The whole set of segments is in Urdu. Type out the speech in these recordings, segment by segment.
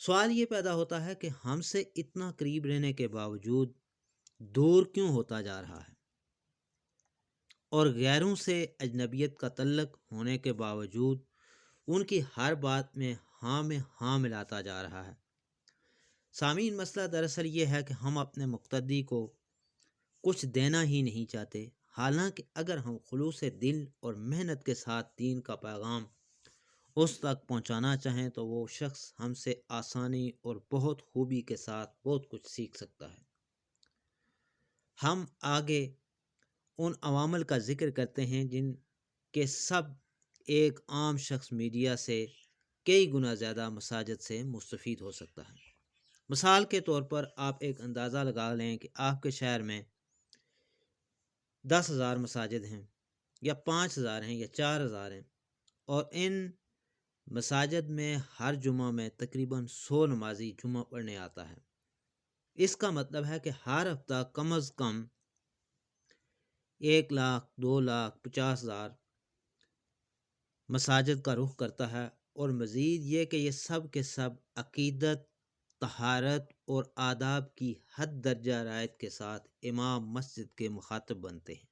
سوال یہ پیدا ہوتا ہے کہ ہم سے اتنا قریب رہنے کے باوجود دور کیوں ہوتا جا رہا ہے، اور غیروں سے اجنبیت کا تعلق ہونے کے باوجود ان کی ہر بات میں ہاں ملاتا جا رہا ہے۔ سامعین، مسئلہ دراصل یہ ہے کہ ہم اپنے مقتدی کو کچھ دینا ہی نہیں چاہتے، حالانکہ اگر ہم خلوص دل اور محنت کے ساتھ دین کا پیغام اس تک پہنچانا چاہیں تو وہ شخص ہم سے آسانی اور بہت خوبی کے ساتھ بہت کچھ سیکھ سکتا ہے۔ ہم آگے ان عوامل کا ذکر کرتے ہیں جن کے سب ایک عام شخص میڈیا سے کئی گنا زیادہ مساجد سے مستفید ہو سکتا ہے۔ مثال کے طور پر آپ ایک اندازہ لگا لیں کہ آپ کے شہر میں 10,000 مساجد ہیں، یا 5,000 ہیں، یا 4,000 ہیں، اور ان مساجد میں ہر جمعہ میں تقریباً 100 نمازی جمعہ پڑھنے آتا ہے۔ اس کا مطلب ہے کہ ہر ہفتہ کم از کم 1,00,000، 2,00,000، 50,000 مساجد کا رخ کرتا ہے، اور مزید یہ کہ یہ سب کے سب عقیدت، طہارت اور آداب کی حد درجہ رعایت کے ساتھ امام مسجد کے مخاطب بنتے ہیں۔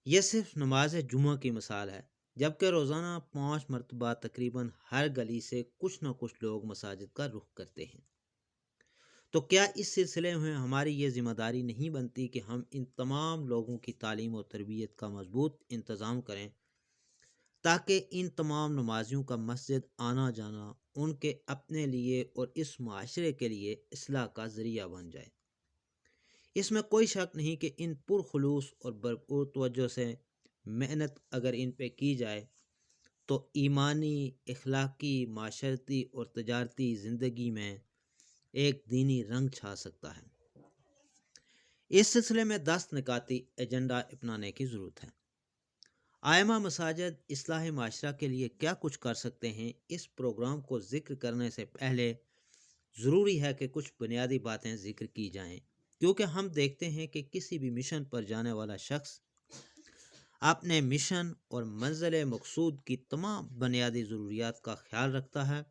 یہ صرف نماز جمعہ کی مثال ہے، جبکہ روزانہ 5 مرتبہ تقریباً ہر گلی سے کچھ نہ کچھ لوگ مساجد کا رخ کرتے ہیں۔ تو کیا اس سلسلے میں ہماری یہ ذمہ داری نہیں بنتی کہ ہم ان تمام لوگوں کی تعلیم و تربیت کا مضبوط انتظام کریں، تاکہ ان تمام نمازیوں کا مسجد آنا جانا ان کے اپنے لیے اور اس معاشرے کے لیے اصلاح کا ذریعہ بن جائے؟ اس میں کوئی شک نہیں کہ ان پرخلوص اور بھرپور توجہ سے محنت اگر ان پہ کی جائے تو ایمانی، اخلاقی، معاشرتی اور تجارتی زندگی میں ایک دینی رنگ چھا سکتا ہے۔ اس سلسلے میں 10 نکاتی ایجنڈا اپنانے کی ضرورت ہے۔ ائمہ مساجد اصلاح معاشرہ کے لیے کیا کچھ کر سکتے ہیں؟ اس پروگرام کو ذکر کرنے سے پہلے ضروری ہے کہ کچھ بنیادی باتیں ذکر کی جائیں، کیونکہ ہم دیکھتے ہیں کہ کسی بھی مشن پر جانے والا شخص اپنے مشن اور منزل مقصود کی تمام بنیادی ضروریات کا خیال رکھتا ہے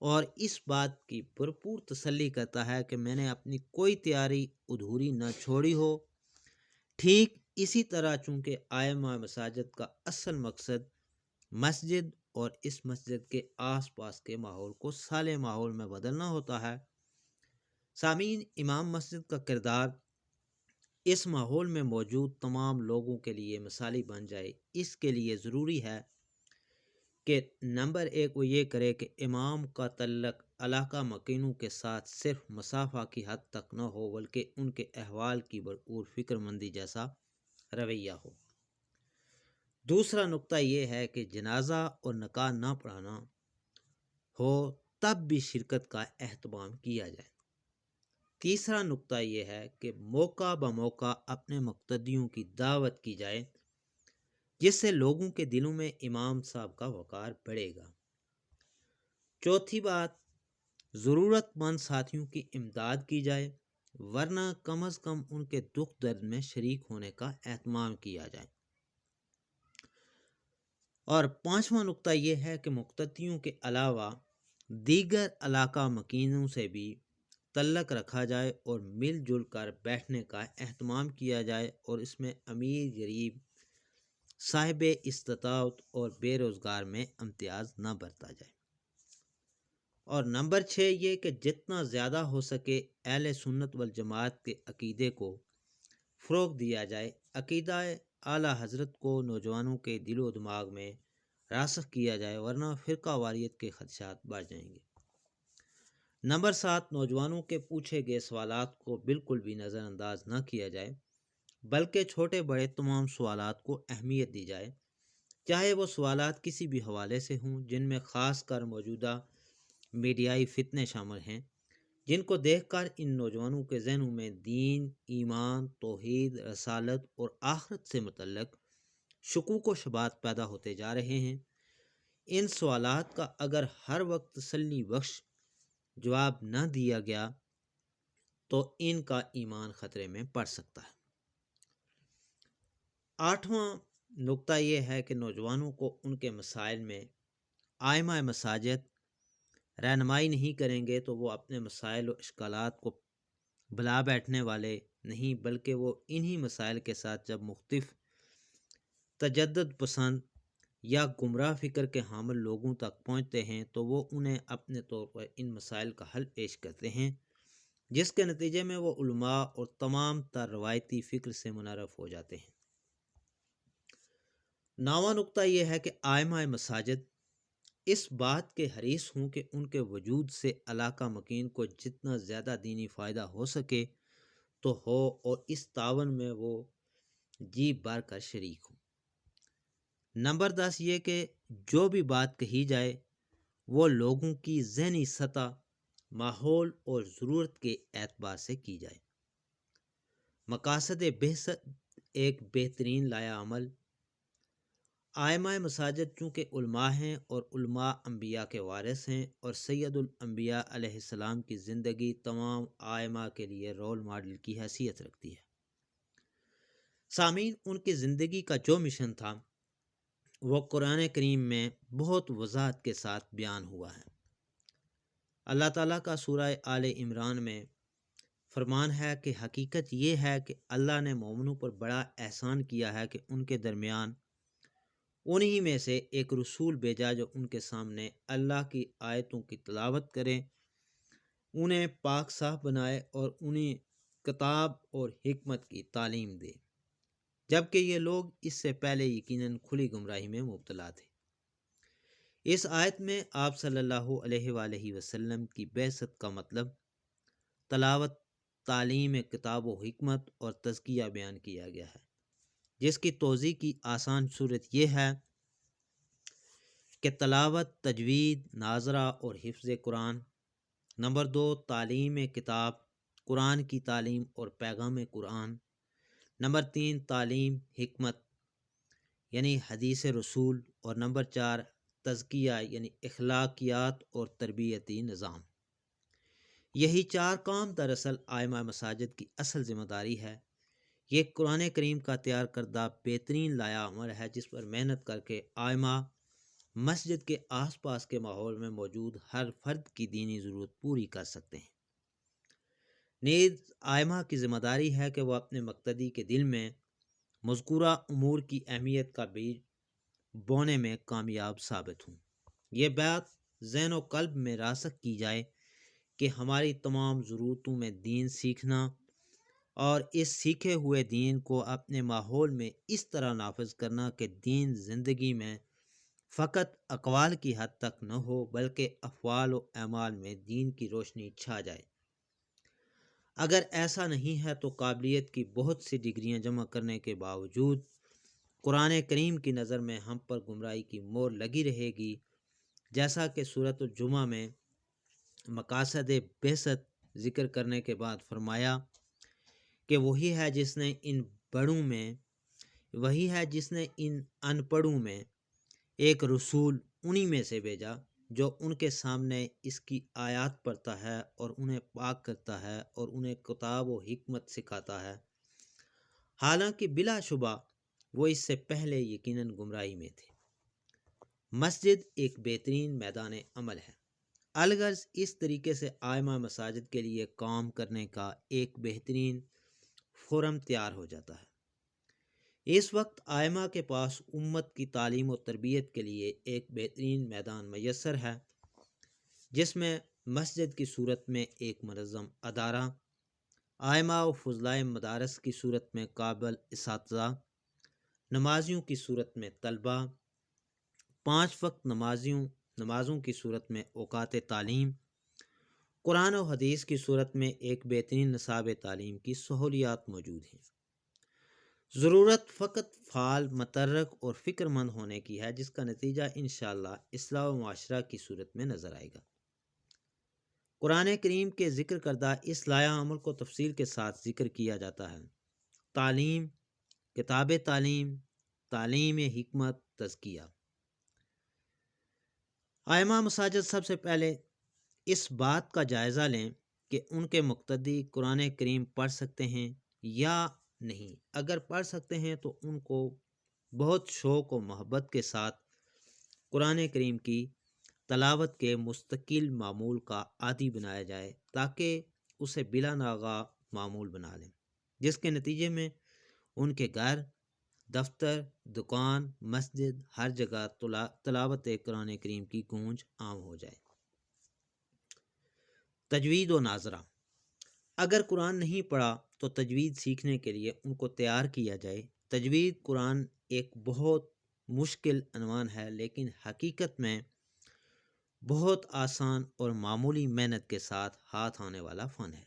اور اس بات کی بھرپور تسلی کرتا ہے کہ میں نے اپنی کوئی تیاری ادھوری نہ چھوڑی ہو۔ ٹھیک اسی طرح چونکہ ائمہ مساجد کا اصل مقصد مسجد اور اس مسجد کے آس پاس کے ماحول کو صالح ماحول میں بدلنا ہوتا ہے، سامعین، امام مسجد کا کردار اس ماحول میں موجود تمام لوگوں کے لیے مثالی بن جائے۔ اس کے لیے ضروری ہے کہ نمبر 1 وہ یہ کرے کہ امام کا تعلق علاقہ مکینوں کے ساتھ صرف مسافہ کی حد تک نہ ہو، بلکہ ان کے احوال کی بھرپور فکر مندی جیسا رویہ ہو۔ دوسرا نقطہ یہ ہے کہ جنازہ اور نکاح نہ پڑھانا ہو تب بھی شرکت کا اہتمام کیا جائے۔ تیسرا نقطہ یہ ہے کہ موقع بموقع اپنے مقتدیوں کی دعوت کی جائے، جس سے لوگوں کے دلوں میں امام صاحب کا وقار بڑھے گا۔ چوتھی بات، ضرورت مند ساتھیوں کی امداد کی جائے، ورنہ کم از کم ان کے دکھ درد میں شریک ہونے کا اہتمام کیا جائے۔ اور پانچواں نقطہ یہ ہے کہ مقتدیوں کے علاوہ دیگر علاقہ مکینوں سے بھی تعلق رکھا جائے اور مل جل کر بیٹھنے کا اہتمام کیا جائے، اور اس میں امیر غریب، صاحب استطاعت اور بے روزگار میں امتیاز نہ برتا جائے۔ اور نمبر 6 یہ کہ جتنا زیادہ ہو سکے اہل سنت والجماعت کے عقیدے کو فروغ دیا جائے، عقیدہ اعلیٰ حضرت کو نوجوانوں کے دل و دماغ میں راسخ کیا جائے، ورنہ فرقہ واریت کے خدشات بڑھ جائیں گے۔ نمبر 7 نوجوانوں کے پوچھے گئے سوالات کو بالکل بھی نظر انداز نہ کیا جائے، بلکہ چھوٹے بڑے تمام سوالات کو اہمیت دی جائے، چاہے وہ سوالات کسی بھی حوالے سے ہوں، جن میں خاص کر موجودہ میڈیائی فتنے شامل ہیں، جن کو دیکھ کر ان نوجوانوں کے ذہنوں میں دین، ایمان، توحید، رسالت اور آخرت سے متعلق شکوک و شبہات پیدا ہوتے جا رہے ہیں۔ ان سوالات کا اگر ہر وقت تسلی بخش جواب نہ دیا گیا تو ان کا ایمان خطرے میں پڑ سکتا ہے۔ 8واں نقطہ یہ ہے کہ نوجوانوں کو ان کے مسائل میں ائمہ مساجد رہنمائی نہیں کریں گے تو وہ اپنے مسائل و اشکالات کو بلا بیٹھنے والے نہیں، بلکہ وہ انہی مسائل کے ساتھ جب مختلف تجدد پسند یا گمراہ فکر کے حامل لوگوں تک پہنچتے ہیں تو وہ انہیں اپنے طور پر ان مسائل کا حل پیش کرتے ہیں، جس کے نتیجے میں وہ علماء اور تمام تر روایتی فکر سے منحرف ہو جاتے ہیں۔ نواں نقطہ یہ ہے کہ ائمہ مساجد اس بات کے حریص ہوں کہ ان کے وجود سے علاقہ مکین کو جتنا زیادہ دینی فائدہ ہو سکے تو ہو، اور اس تعاون میں وہ جی بھر کر شریک ہوں۔ نمبر 10 یہ کہ جو بھی بات کہی جائے وہ لوگوں کی ذہنی سطح، ماحول اور ضرورت کے اعتبار سے کی جائے۔ مقاصد بعثت ایک بہترین لایا عمل۔ ائمہ مساجد چونکہ علماء ہیں اور علماء انبیاء کے وارث ہیں، اور سید الانبیاء علیہ السلام کی زندگی تمام ائمہ کے لیے رول ماڈل کی حیثیت رکھتی ہے۔ سامعین، ان کی زندگی کا جو مشن تھا وہ قرآن کریم میں بہت وضاحت کے ساتھ بیان ہوا ہے۔ اللہ تعالیٰ کا سورہ آل عمران میں فرمان ہے کہ حقیقت یہ ہے کہ اللہ نے مومنوں پر بڑا احسان کیا ہے کہ ان کے درمیان انہی میں سے ایک رسول بھیجا جو ان کے سامنے اللہ کی آیتوں کی تلاوت کرے، انہیں پاک صاف بنائے اور انہیں کتاب اور حکمت کی تعلیم دے، جبکہ یہ لوگ اس سے پہلے یقیناً کھلی گمراہی میں مبتلا تھے۔ اس آیت میں آپ صلی اللہ علیہ وآلہ وسلم کی بعثت کا مطلب، تلاوت، تعلیم کتاب و حکمت اور تزکیہ بیان کیا گیا ہے، جس کی توضیح کی آسان صورت یہ ہے کہ تلاوت، تجوید، ناظرہ اور حفظ قرآن۔ نمبر 2 تعلیم کتاب، قرآن کی تعلیم اور پیغام قرآن۔ نمبر 3 تعلیم حکمت یعنی حدیث رسول، اور نمبر 4 تزکیہ یعنی اخلاقیات اور تربیتی نظام۔ یہی 4 کام دراصل ائمہ مساجد کی اصل ذمہ داری ہے۔ یہ قرآن کریم کا تیار کردہ بہترین لایا عمل ہے جس پر محنت کر کے ائمہ مسجد کے آس پاس کے ماحول میں موجود ہر فرد کی دینی ضرورت پوری کر سکتے ہیں۔ نیز ائمہ کی ذمہ داری ہے کہ وہ اپنے مقتدی کے دل میں مذکورہ امور کی اہمیت کا بیج بونے میں کامیاب ثابت ہوں۔ یہ بات ذہن و قلب میں راسخ کی جائے کہ ہماری تمام ضرورتوں میں دین سیکھنا اور اس سیکھے ہوئے دین کو اپنے ماحول میں اس طرح نافذ کرنا کہ دین زندگی میں فقط اقوال کی حد تک نہ ہو بلکہ افعال و اعمال میں دین کی روشنی چھا جائے۔ اگر ایسا نہیں ہے تو قابلیت کی بہت سی ڈگریاں جمع کرنے کے باوجود قرآن کریم کی نظر میں ہم پر گمراہی کی مہر لگی رہے گی، جیسا کہ سورۃ الجمعہ میں مقاصد بعثت ذکر کرنے کے بعد فرمایا کہ وہی ہے جس نے ان ان پڑھوں میں ایک رسول انہی میں سے بھیجا جو ان کے سامنے اس کی آیات پڑھتا ہے اور انہیں پاک کرتا ہے اور انہیں کتاب و حکمت سکھاتا ہے، حالانکہ بلا شبہ وہ اس سے پہلے یقیناً گمراہی میں تھے۔ مسجد ایک بہترین میدان عمل ہے۔ الغرض اس طریقے سے ائمہ مساجد کے لیے کام کرنے کا ایک بہترین فورم تیار ہو جاتا ہے۔ اس وقت ائمہ کے پاس امت کی تعلیم و تربیت کے لیے ایک بہترین میدان میسر ہے، جس میں مسجد کی صورت میں ایک منظم ادارہ، ائمہ و فضلائے مدارس کی صورت میں قابل اساتذہ، نمازیوں کی صورت میں طلبہ، 5 وقت نمازوں کی صورت میں اوقات تعلیم، قرآن و حدیث کی صورت میں ایک بہترین نصاب تعلیم کی سہولیات موجود ہیں۔ ضرورت فقط فعال، متحرک اور فکر مند ہونے کی ہے، جس کا نتیجہ انشاءاللہ اصلاح و معاشرہ کی صورت میں نظر آئے گا۔ قرآن کریم کے ذکر کردہ اس لایا عمل کو تفصیل کے ساتھ ذکر کیا جاتا ہے: تعلیم، کتاب تعلیم، تعلیم حکمت، تزکیہ۔ ائمہ مساجد سب سے پہلے اس بات کا جائزہ لیں کہ ان کے مقتدی قرآن کریم پڑھ سکتے ہیں یا نہیں۔ اگر پڑھ سکتے ہیں تو ان کو بہت شوق و محبت کے ساتھ قرآن کریم کی تلاوت کے مستقل معمول کا عادی بنایا جائے تاکہ اسے بلا ناغہ معمول بنا لیں، جس کے نتیجے میں ان کے گھر، دفتر، دکان، مسجد، ہر جگہ تلاوت قرآن کریم کی گونج عام ہو جائے۔ تجوید و ناظرہ: اگر قرآن نہیں پڑھا تو تجوید سیکھنے کے لیے ان کو تیار کیا جائے۔ تجوید قرآن ایک بہت مشکل عنوان ہے، لیکن حقیقت میں بہت آسان اور معمولی محنت کے ساتھ ہاتھ آنے والا فن ہے۔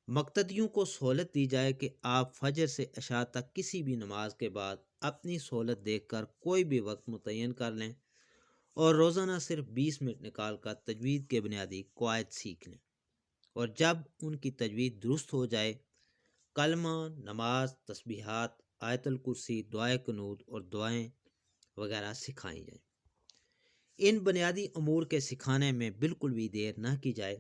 مقتدیوں کو سہولت دی جائے کہ آپ فجر سے عشاء تک کسی بھی نماز کے بعد اپنی سہولت دیکھ کر کوئی بھی وقت متعین کر لیں اور روزانہ صرف 20 منٹ نکال کر تجوید کے بنیادی قواعد سیکھ لیں، اور جب ان کی تجوید درست ہو جائے، کلمہ، نماز، تسبیحات، آیت الکرسی، دعائے قنوت اور دعائیں وغیرہ سکھائیں جائیں۔ ان بنیادی امور کے سکھانے میں بالکل بھی دیر نہ کی جائے۔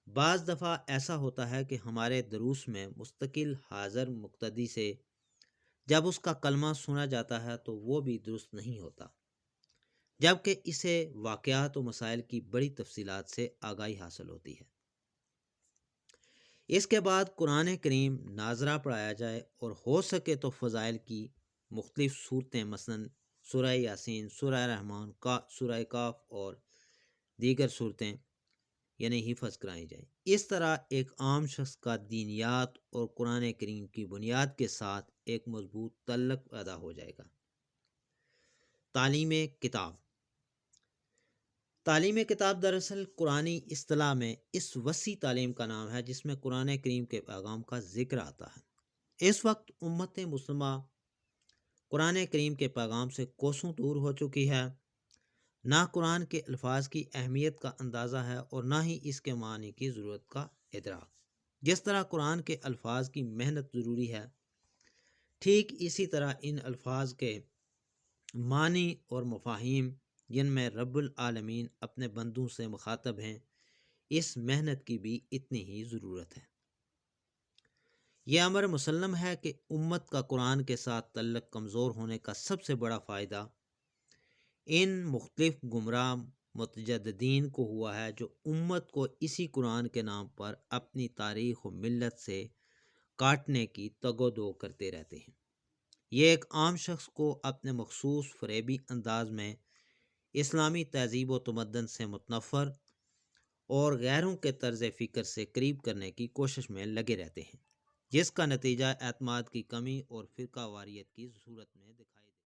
بعض دفعہ ایسا ہوتا ہے کہ ہمارے دروس میں مستقل حاضر مقتدی سے جب اس کا کلمہ سنا جاتا ہے تو وہ بھی درست نہیں ہوتا، جبکہ اسے واقعات و مسائل کی بڑی تفصیلات سے آگاہی حاصل ہوتی ہے۔ اس کے بعد قرآن کریم ناظرہ پڑھایا جائے اور ہو سکے تو فضائل کی مختلف صورتیں، مثلا سورہ یاسین، سورہ رحمان، سورہ کاف اور دیگر صورتیں یعنی حفظ کرائی جائیں۔ اس طرح ایک عام شخص کا دینیات اور قرآن کریم کی بنیاد کے ساتھ ایک مضبوط تعلق پیدا ہو جائے گا۔ تعلیم کتاب: تعلیم کتاب دراصل قرآنی اصطلاح میں اس وسیع تعلیم کا نام ہے جس میں قرآن کریم کے پیغام کا ذکر آتا ہے۔ اس وقت امت مسلمہ قرآن کریم کے پیغام سے کوسوں دور ہو چکی ہے۔ نہ قرآن کے الفاظ کی اہمیت کا اندازہ ہے اور نہ ہی اس کے معنی کی ضرورت کا ادراک۔ جس طرح قرآن کے الفاظ کی محنت ضروری ہے، ٹھیک اسی طرح ان الفاظ کے معنی اور مفاہیم جن میں رب العالمین اپنے بندوں سے مخاطب ہیں، اس محنت کی بھی اتنی ہی ضرورت ہے۔ یہ امر مسلم ہے کہ امت کا قرآن کے ساتھ تعلق کمزور ہونے کا سب سے بڑا فائدہ ان مختلف گمراہ متجددین کو ہوا ہے جو امت کو اسی قرآن کے نام پر اپنی تاریخ و ملت سے کاٹنے کی تگ و دو کرتے رہتے ہیں۔ یہ ایک عام شخص کو اپنے مخصوص فریبی انداز میں اسلامی تہذیب و تمدن سے متنفر اور غیروں کے طرز فکر سے قریب کرنے کی کوشش میں لگے رہتے ہیں، جس کا نتیجہ اعتماد کی کمی اور فرقہ واریت کی صورت میں دکھائی